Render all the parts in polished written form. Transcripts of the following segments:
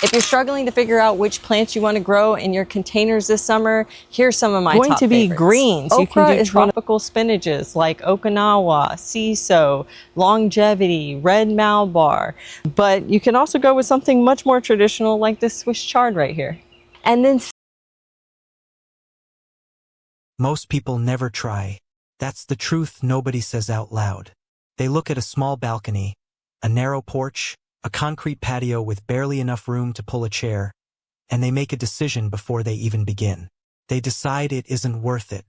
If you're struggling to figure out which plants you want to grow in your containers this summer, here's some of my top favorites. Greens. Okra is tropical spinaches like Okinawa, Shiso, Longevity, Red Malbar. But you can also go with something much more traditional like this Swiss chard right here. And then most people never try. That's the truth nobody says out loud. They look at a small balcony, a narrow porch, a concrete patio with barely enough room to pull a chair, and they make a decision before they even begin. They decide it isn't worth it.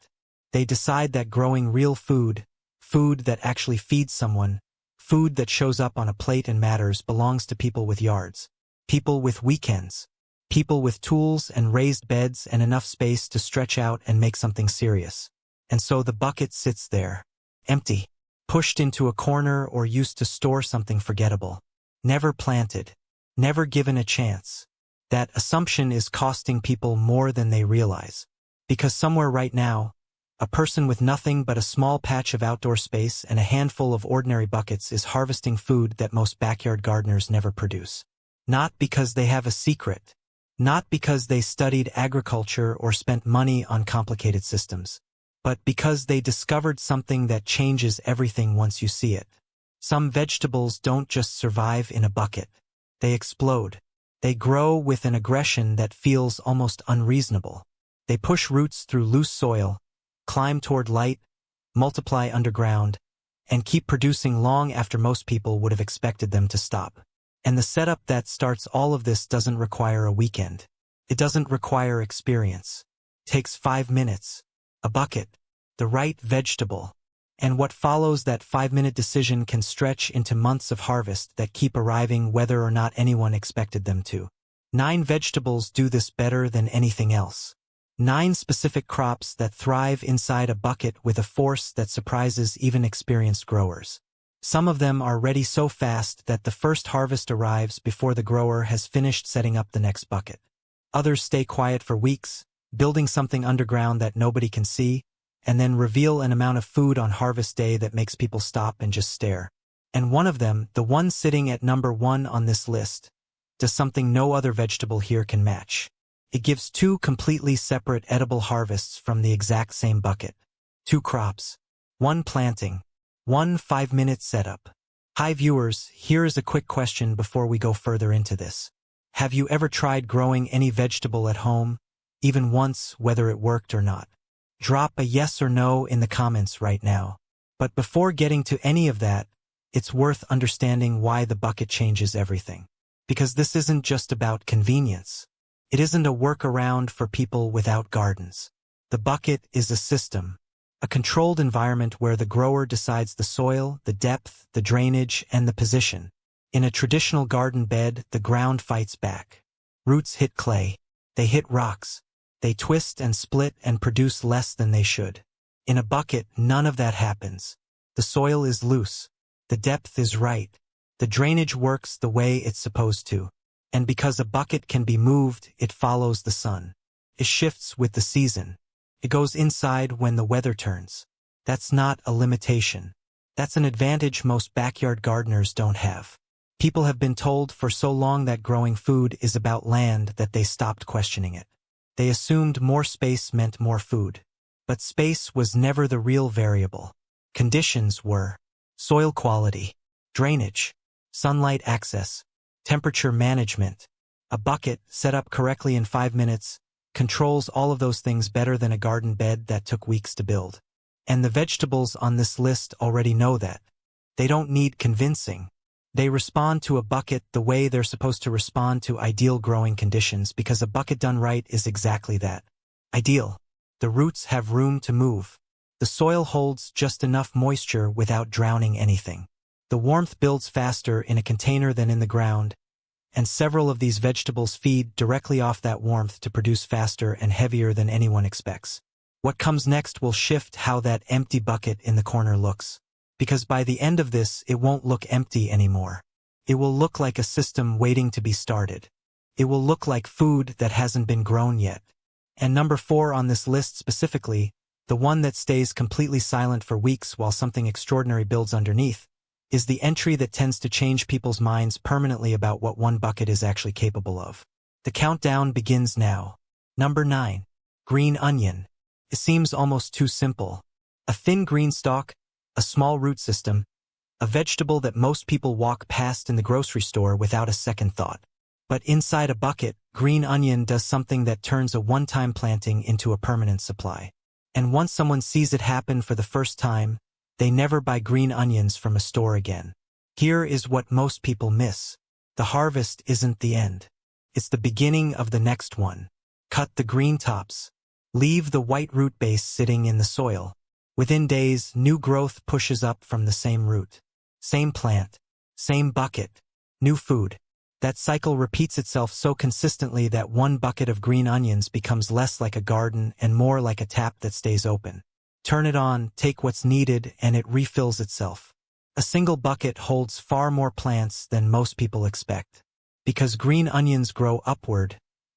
They decide that growing real food, food that actually feeds someone, food that shows up on a plate and matters, belongs to people with yards, people with weekends, people with tools and raised beds and enough space to stretch out and make something serious. And so the bucket sits there, empty, pushed into a corner or used to store something forgettable. Never planted, never given a chance. That assumption is costing people more than they realize. Because somewhere right now, a person with nothing but a small patch of outdoor space and a handful of ordinary buckets is harvesting food that most backyard gardeners never produce. Not because they have a secret, not because they studied agriculture or spent money on complicated systems, but because they discovered something that changes everything once you see it. Some vegetables don't just survive in a bucket. They explode. They grow with an aggression that feels almost unreasonable. They push roots through loose soil, climb toward light, multiply underground, and keep producing long after most people would have expected them to stop. And the setup that starts all of this doesn't require a weekend. It doesn't require experience. It takes 5 minutes, a bucket, the right vegetable. And what follows that 5-minute decision can stretch into months of harvest that keep arriving whether or not anyone expected them to. 9 vegetables do this better than anything else. 9 specific crops that thrive inside a bucket with a force that surprises even experienced growers. Some of them are ready so fast that the first harvest arrives before the grower has finished setting up the next bucket. Others stay quiet for weeks, building something underground that nobody can see, and then reveal an amount of food on harvest day that makes people stop and just stare. And one of them, the one sitting at number 1 on this list, does something no other vegetable here can match. It gives 2 completely separate edible harvests from the exact same bucket. 2 crops. 1 planting. 1 5-minute setup. Hi viewers, here is a quick question before we go further into this. Have you ever tried growing any vegetable at home, even once, whether it worked or not? Drop a yes or no in the comments right now. But before getting to any of that, it's worth understanding why the bucket changes everything. Because this isn't just about convenience. It isn't a workaround for people without gardens. The bucket is a system, a controlled environment where the grower decides the soil, the depth, the drainage, and the position. In a traditional garden bed, the ground fights back. Roots hit clay. They hit rocks. They twist and split and produce less than they should. In a bucket, none of that happens. The soil is loose. The depth is right. The drainage works the way it's supposed to. And because a bucket can be moved, it follows the sun. It shifts with the season. It goes inside when the weather turns. That's not a limitation. That's an advantage most backyard gardeners don't have. People have been told for so long that growing food is about land that they stopped questioning it. They assumed more space meant more food. But space was never the real variable. Conditions were soil quality, drainage, sunlight access, temperature management. A bucket, set up correctly in 5 minutes, controls all of those things better than a garden bed that took weeks to build. And the vegetables on this list already know that. They don't need convincing. They respond to a bucket the way they're supposed to respond to ideal growing conditions, because a bucket done right is exactly that. Ideal. The roots have room to move. The soil holds just enough moisture without drowning anything. The warmth builds faster in a container than in the ground, and several of these vegetables feed directly off that warmth to produce faster and heavier than anyone expects. What comes next will shift how that empty bucket in the corner looks. Because by the end of this, it won't look empty anymore. It will look like a system waiting to be started. It will look like food that hasn't been grown yet. And number 4 on this list specifically, the one that stays completely silent for weeks while something extraordinary builds underneath, is the entry that tends to change people's minds permanently about what one bucket is actually capable of. The countdown begins now. Number 9. Green onion. It seems almost too simple. A thin green stalk, a small root system, a vegetable that most people walk past in the grocery store without a second thought. But inside a bucket, green onion does something that turns a one-time planting into a permanent supply. And once someone sees it happen for the first time, they never buy green onions from a store again. Here is what most people miss. The harvest isn't the end. It's the beginning of the next one. Cut the green tops. Leave the white root base sitting in the soil. Within days, new growth pushes up from the same root. Same plant. Same bucket. New food. That cycle repeats itself so consistently that one bucket of green onions becomes less like a garden and more like a tap that stays open. Turn it on, take what's needed, and it refills itself. A single bucket holds far more plants than most people expect. Because green onions grow upward,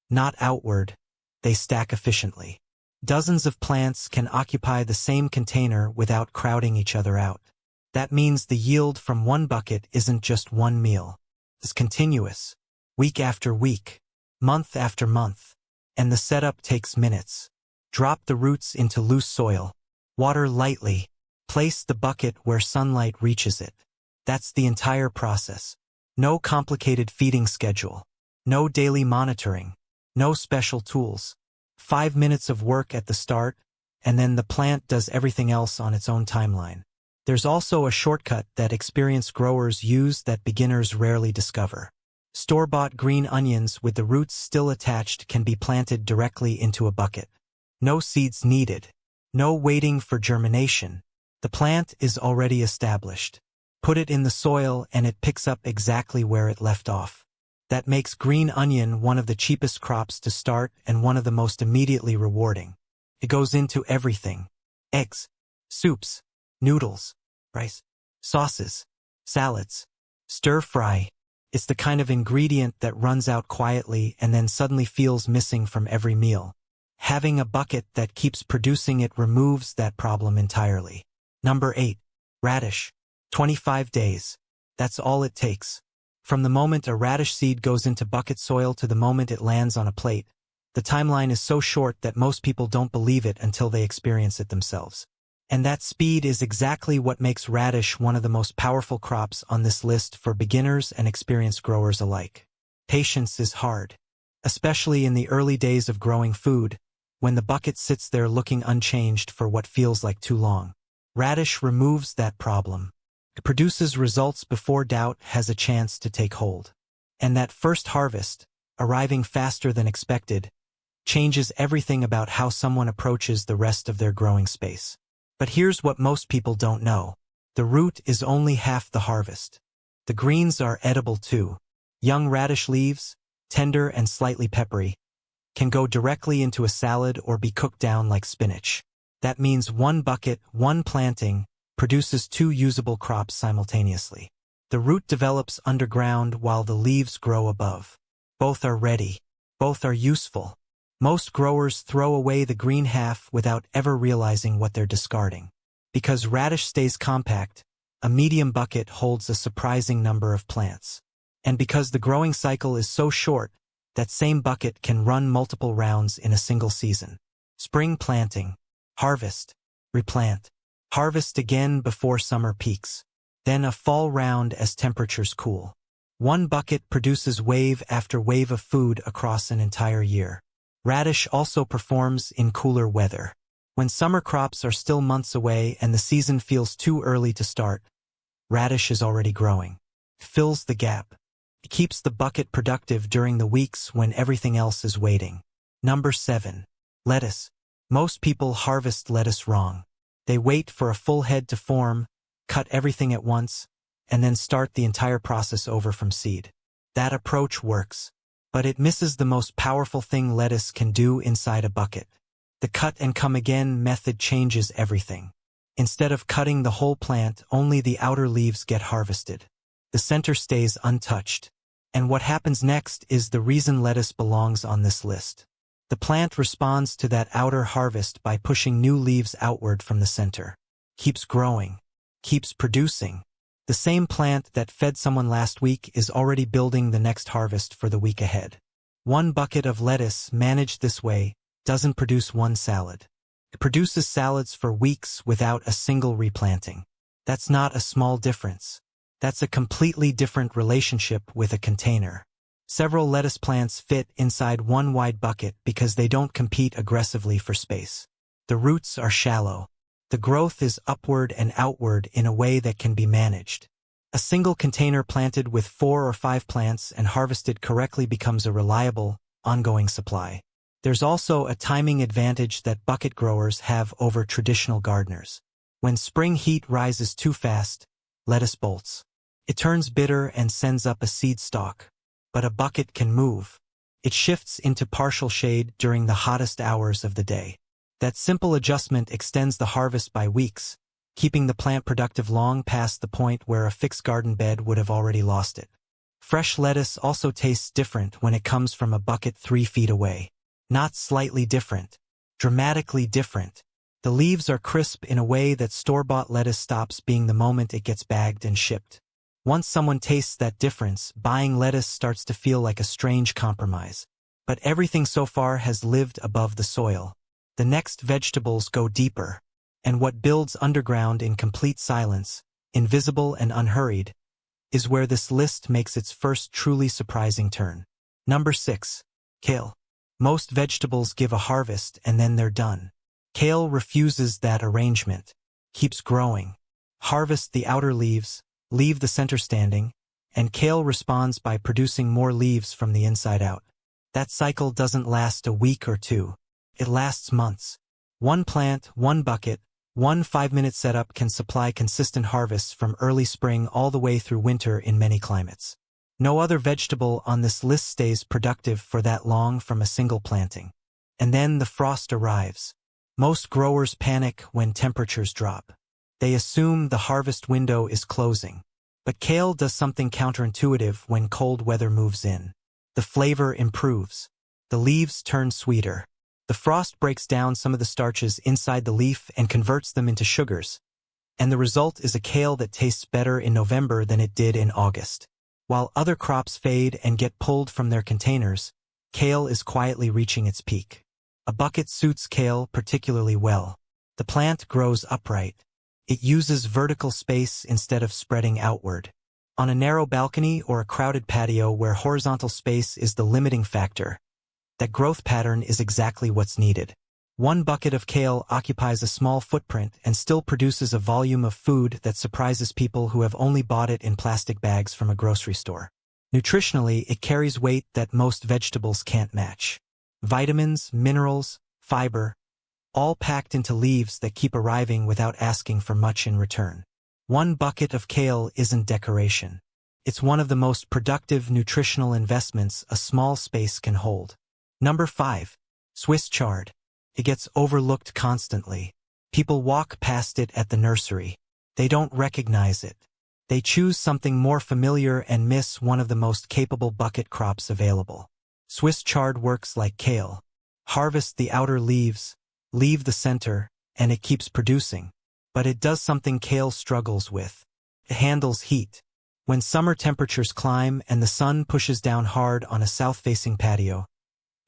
not outward, they stack efficiently. Dozens of plants can occupy the same container without crowding each other out. That means the yield from one bucket isn't just one meal. It's continuous, week after week, month after month, and the setup takes minutes. Drop the roots into loose soil. Water lightly. Place the bucket where sunlight reaches it. That's the entire process. No complicated feeding schedule. No daily monitoring. No special tools. 5 minutes of work at the start, and then the plant does everything else on its own timeline. There's also a shortcut that experienced growers use that beginners rarely discover. Store-bought green onions with the roots still attached can be planted directly into a bucket. No seeds needed. No waiting for germination. The plant is already established. Put it in the soil and it picks up exactly where it left off. That makes green onion one of the cheapest crops to start and one of the most immediately rewarding. It goes into everything. Eggs, soups, noodles, rice, sauces, salads, stir-fry. It's the kind of ingredient that runs out quietly and then suddenly feels missing from every meal. Having a bucket that keeps producing it removes that problem entirely. Number 8. Radish. 25 days. That's all it takes. From the moment a radish seed goes into bucket soil to the moment it lands on a plate, the timeline is so short that most people don't believe it until they experience it themselves. And that speed is exactly what makes radish one of the most powerful crops on this list for beginners and experienced growers alike. Patience is hard, especially in the early days of growing food, when the bucket sits there looking unchanged for what feels like too long. Radish removes that problem. It produces results before doubt has a chance to take hold. And that first harvest, arriving faster than expected, changes everything about how someone approaches the rest of their growing space. But here's what most people don't know. The root is only half the harvest. The greens are edible too. Young radish leaves, tender and slightly peppery, can go directly into a salad or be cooked down like spinach. That means one bucket, one planting, produces 2 usable crops simultaneously. The root develops underground while the leaves grow above. Both are ready. Both are useful. Most growers throw away the green half without ever realizing what they're discarding. Because radish stays compact, a medium bucket holds a surprising number of plants. And because the growing cycle is so short, that same bucket can run multiple rounds in a single season. Spring planting, harvest, replant, harvest again before summer peaks, then a fall round as temperatures cool. One bucket produces wave after wave of food across an entire year. Radish also performs in cooler weather. When summer crops are still months away and the season feels too early to start, radish is already growing. It fills the gap. It keeps the bucket productive during the weeks when everything else is waiting. Number 7. Lettuce. Most people harvest lettuce wrong. They wait for a full head to form, cut everything at once, and then start the entire process over from seed. That approach works, but it misses the most powerful thing lettuce can do inside a bucket. The cut and come again method changes everything. Instead of cutting the whole plant, only the outer leaves get harvested. The center stays untouched. And what happens next is the reason lettuce belongs on this list. The plant responds to that outer harvest by pushing new leaves outward from the center. Keeps growing. Keeps producing. The same plant that fed someone last week is already building the next harvest for the week ahead. One bucket of lettuce managed this way doesn't produce one salad. It produces salads for weeks without a single replanting. That's not a small difference. That's a completely different relationship with a container. Several lettuce plants fit inside one wide bucket because they don't compete aggressively for space. The roots are shallow. The growth is upward and outward in a way that can be managed. A single container planted with 4 or 5 plants and harvested correctly becomes a reliable, ongoing supply. There's also a timing advantage that bucket growers have over traditional gardeners. When spring heat rises too fast, lettuce bolts. It turns bitter and sends up a seed stalk. But a bucket can move. It shifts into partial shade during the hottest hours of the day. That simple adjustment extends the harvest by weeks, keeping the plant productive long past the point where a fixed garden bed would have already lost it. Fresh lettuce also tastes different when it comes from a bucket 3 feet away. Not slightly different, dramatically different. The leaves are crisp in a way that store-bought lettuce stops being the moment it gets bagged and shipped. Once someone tastes that difference, buying lettuce starts to feel like a strange compromise. But everything so far has lived above the soil. The next vegetables go deeper, and what builds underground in complete silence, invisible and unhurried, is where this list makes its first truly surprising turn. Number 6. Kale. Most vegetables give a harvest and then they're done. Kale refuses that arrangement, keeps growing. Harvest the outer leaves, leave the center standing, and kale responds by producing more leaves from the inside out. That cycle doesn't last a week or two. It lasts months. One plant, one bucket, one 5-minute setup can supply consistent harvests from early spring all the way through winter in many climates. No other vegetable on this list stays productive for that long from a single planting. And then the frost arrives. Most growers panic when temperatures drop. They assume the harvest window is closing. But kale does something counterintuitive when cold weather moves in. The flavor improves. The leaves turn sweeter. The frost breaks down some of the starches inside the leaf and converts them into sugars. And the result is a kale that tastes better in November than it did in August. While other crops fade and get pulled from their containers, kale is quietly reaching its peak. A bucket suits kale particularly well. The plant grows upright. It uses vertical space instead of spreading outward. On a narrow balcony or a crowded patio where horizontal space is the limiting factor, that growth pattern is exactly what's needed. One bucket of kale occupies a small footprint and still produces a volume of food that surprises people who have only bought it in plastic bags from a grocery store. Nutritionally, it carries weight that most vegetables can't match. Vitamins, minerals, fiber, all packed into leaves that keep arriving without asking for much in return. One bucket of kale isn't decoration. It's one of the most productive nutritional investments a small space can hold. Number 5. Swiss chard. It gets overlooked constantly. People walk past it at the nursery. They don't recognize it. They choose something more familiar and miss one of the most capable bucket crops available. Swiss chard works like kale. Harvest the outer leaves, leave the center, and it keeps producing. But it does something kale struggles with. It handles heat. When summer temperatures climb and the sun pushes down hard on a south-facing patio,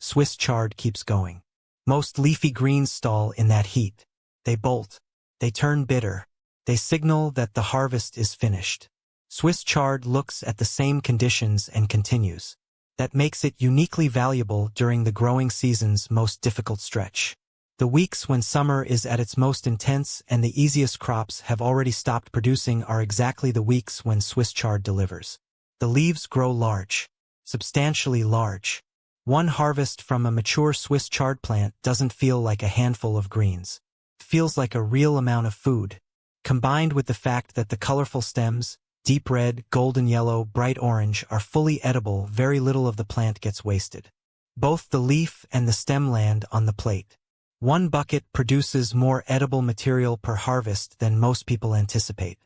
Swiss chard keeps going. Most leafy greens stall in that heat. They bolt. They turn bitter. They signal that the harvest is finished. Swiss chard looks at the same conditions and continues. That makes it uniquely valuable during the growing season's most difficult stretch. The weeks when summer is at its most intense and the easiest crops have already stopped producing are exactly the weeks when Swiss chard delivers. The leaves grow large, substantially large. One harvest from a mature Swiss chard plant doesn't feel like a handful of greens. It feels like a real amount of food. Combined with the fact that the colorful stems, deep red, golden yellow, bright orange, are fully edible, very little of the plant gets wasted. Both the leaf and the stem land on the plate. One bucket produces more edible material per harvest than most people anticipate.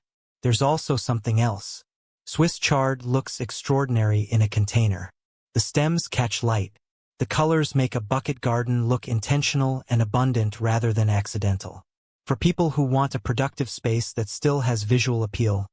There's also something else. Swiss chard looks extraordinary in a container. The stems catch light. The colors make a bucket garden look intentional and abundant rather than accidental. For people who want a productive space that still has visual appeal,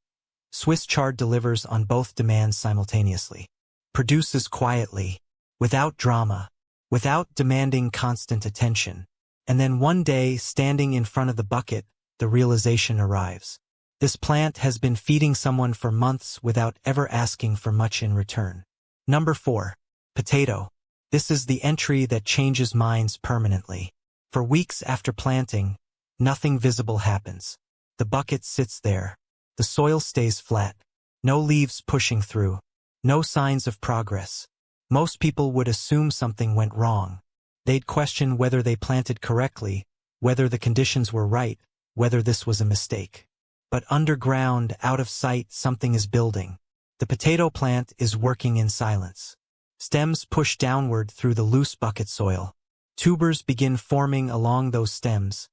Swiss chard delivers on both demands simultaneously. Produces quietly, without drama, without demanding constant attention. And then one day, standing in front of the bucket, the realization arrives. This plant has been feeding someone for months without ever asking for much in return. Number 4. Potato. This is the entry that changes minds permanently. For weeks after planting, nothing visible happens. The bucket sits there. The soil stays flat. No leaves pushing through. No signs of progress. Most people would assume something went wrong. They'd question whether they planted correctly, whether the conditions were right, whether this was a mistake. But underground, out of sight, something is building. The potato plant is working in silence. Stems push downward through the loose bucket soil. Tubers begin forming along those stems,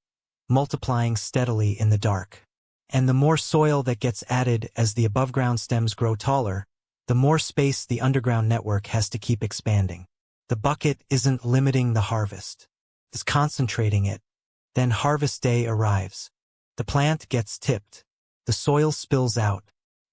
multiplying steadily in the dark. And the more soil that gets added as the above-ground stems grow taller, the more space the underground network has to keep expanding. The bucket isn't limiting the harvest. It's concentrating it. Then harvest day arrives. The plant gets tipped. The soil spills out.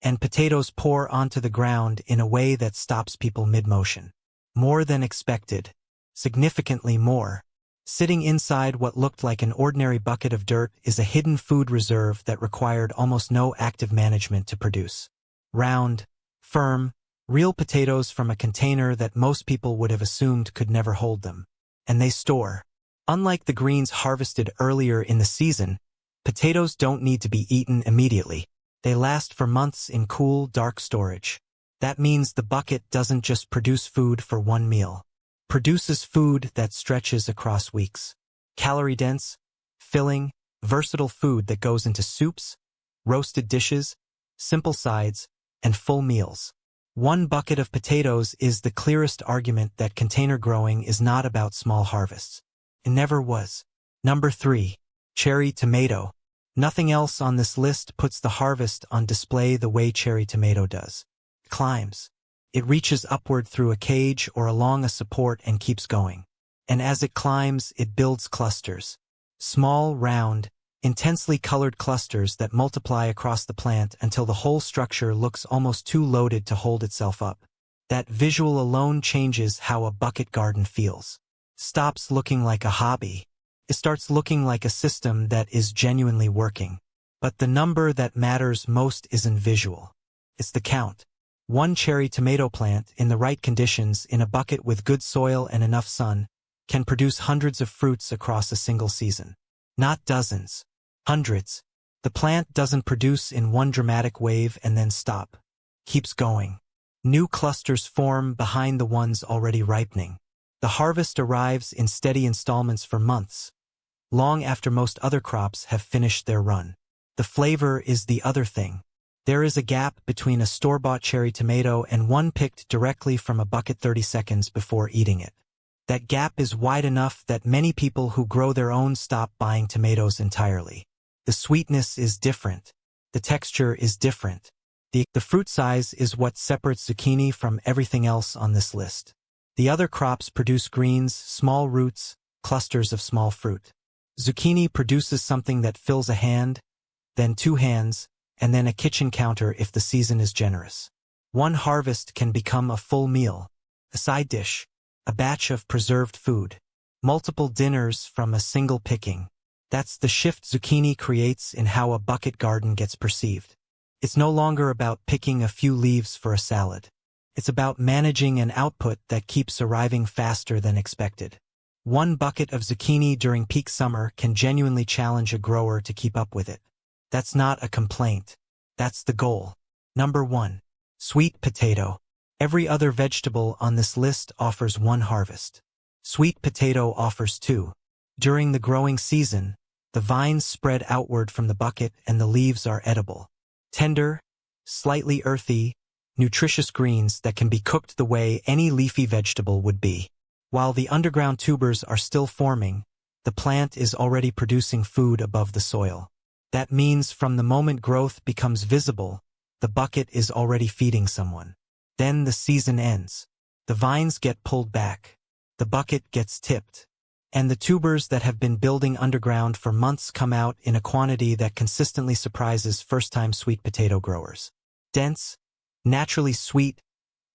And potatoes pour onto the ground in a way that stops people mid-motion. More than expected. Significantly more. Sitting inside what looked like an ordinary bucket of dirt is a hidden food reserve that required almost no active management to produce. Round, firm, real potatoes from a container that most people would have assumed could never hold them. And they store. Unlike the greens harvested earlier in the season, potatoes don't need to be eaten immediately. They last for months in cool, dark storage. That means the bucket doesn't just produce food for one meal. Produces food that stretches across weeks. Calorie-dense, filling, versatile food that goes into soups, roasted dishes, simple sides, and full meals. One bucket of potatoes is the clearest argument that container growing is not about small harvests. It never was. Number 3. Cherry tomato. Nothing else on this list puts the harvest on display the way cherry tomato does. It climbs. It reaches upward through a cage or along a support and keeps going. And as it climbs, it builds clusters. Small, round, intensely colored clusters that multiply across the plant until the whole structure looks almost too loaded to hold itself up. That visual alone changes how a bucket garden feels. Stops looking like a hobby. It starts looking like a system that is genuinely working. But the number that matters most isn't visual. It's the count. One cherry tomato plant, in the right conditions, in a bucket with good soil and enough sun, can produce hundreds of fruits across a single season. Not dozens. Hundreds. The plant doesn't produce in one dramatic wave and then stop. Keeps going. New clusters form behind the ones already ripening. The harvest arrives in steady installments for months, long after most other crops have finished their run. The flavor is the other thing. There is a gap between a store-bought cherry tomato and one picked directly from a bucket 30 seconds before eating it. That gap is wide enough that many people who grow their own stop buying tomatoes entirely. The sweetness is different. The texture is different. The fruit size is what separates zucchini from everything else on this list. The other crops produce greens, small roots, clusters of small fruit. Zucchini produces something that fills a hand, then 2 hands, and then a kitchen counter if the season is generous. One harvest can become a full meal, a side dish, a batch of preserved food, multiple dinners from a single picking. That's the shift zucchini creates in how a bucket garden gets perceived. It's no longer about picking a few leaves for a salad. It's about managing an output that keeps arriving faster than expected. One bucket of zucchini during peak summer can genuinely challenge a grower to keep up with it. That's not a complaint. That's the goal. Number 1. Sweet potato. Every other vegetable on this list offers one harvest. Sweet potato offers 2. During the growing season, the vines spread outward from the bucket and the leaves are edible. Tender, slightly earthy, nutritious greens that can be cooked the way any leafy vegetable would be. While the underground tubers are still forming, the plant is already producing food above the soil. That means from the moment growth becomes visible, the bucket is already feeding someone. Then the season ends. The vines get pulled back. The bucket gets tipped. And the tubers that have been building underground for months come out in a quantity that consistently surprises first-time sweet potato growers. Dense, naturally sweet,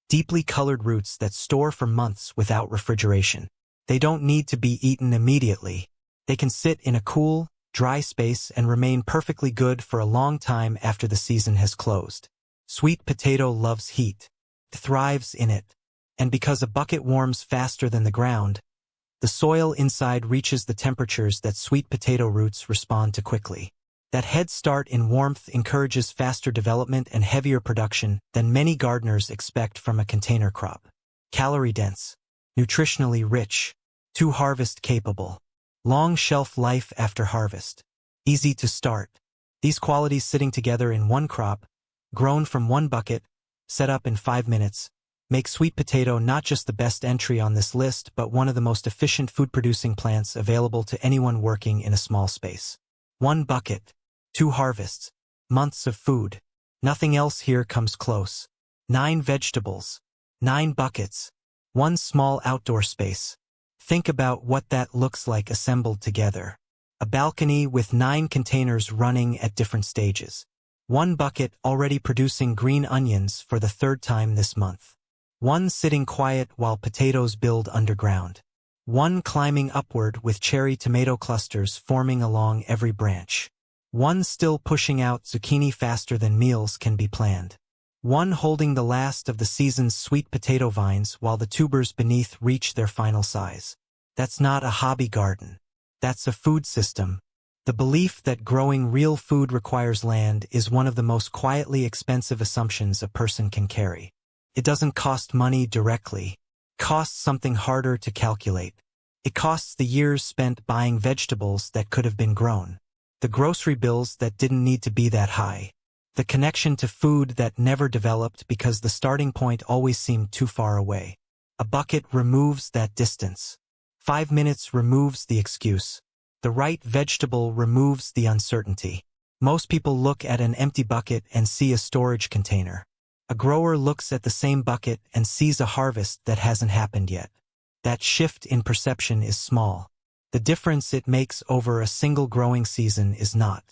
deeply colored roots that store for months without refrigeration. They don't need to be eaten immediately. They can sit in a cool, dry space and remain perfectly good for a long time after the season has closed. Sweet potato loves heat. It thrives in it. And because a bucket warms faster than the ground, the soil inside reaches the temperatures that sweet potato roots respond to quickly. That head start in warmth encourages faster development and heavier production than many gardeners expect from a container crop. Calorie-dense, nutritionally rich, two-harvest capable, long shelf life after harvest, easy to start. These qualities sitting together in one crop, grown from one bucket, set up in 5 minutes, make sweet potato not just the best entry on this list but one of the most efficient food-producing plants available to anyone working in a small space. 1 bucket, 2 harvests, months of food. Nothing else here comes close. 9 vegetables, 9 buckets, 1 small outdoor space. Think about what that looks like assembled together. A balcony with 9 containers running at different stages. 1 bucket already producing green onions for the 3rd time this month. 1 sitting quiet while potatoes build underground. 1 climbing upward with cherry tomato clusters forming along every branch. 1 still pushing out zucchini faster than meals can be planned. 1 holding the last of the season's sweet potato vines while the tubers beneath reach their final size. That's not a hobby garden. That's a food system. The belief that growing real food requires land is one of the most quietly expensive assumptions a person can carry. It doesn't cost money directly. It costs something harder to calculate. It costs the years spent buying vegetables that could have been grown. The grocery bills that didn't need to be that high. The connection to food that never developed because the starting point always seemed too far away. A bucket removes that distance. 5 minutes removes the excuse. The right vegetable removes the uncertainty. Most people look at an empty bucket and see a storage container. A grower looks at the same bucket and sees a harvest that hasn't happened yet. That shift in perception is small. The difference it makes over a single growing season is not.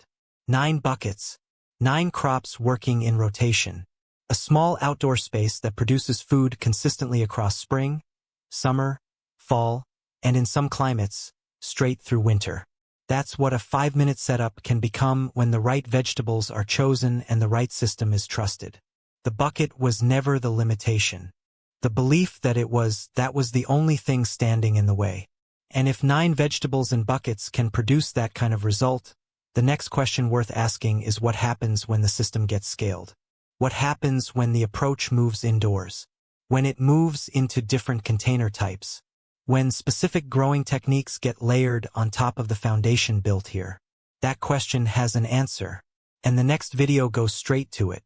9 buckets, 9 crops working in rotation. A small outdoor space that produces food consistently across spring, summer, fall, and in some climates, straight through winter. That's what a 5-minute setup can become when the right vegetables are chosen and the right system is trusted. The bucket was never the limitation. The belief that that was the only thing standing in the way. And if 9 vegetables in buckets can produce that kind of result, the next question worth asking is what happens when the system gets scaled? What happens when the approach moves indoors? When it moves into different container types? When specific growing techniques get layered on top of the foundation built here? That question has an answer, and the next video goes straight to it.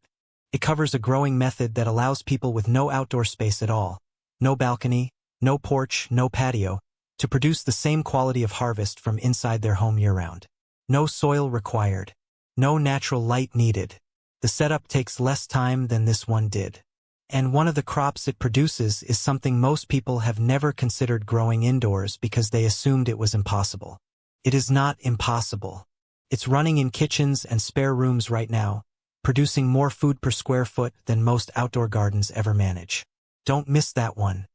It covers a growing method that allows people with no outdoor space at all, no balcony, no porch, no patio, to produce the same quality of harvest from inside their home year-round. No soil required. No natural light needed. The setup takes less time than this one did. And one of the crops it produces is something most people have never considered growing indoors because they assumed it was impossible. It is not impossible. It's running in kitchens and spare rooms right now, producing more food per square foot than most outdoor gardens ever manage. Don't miss that one.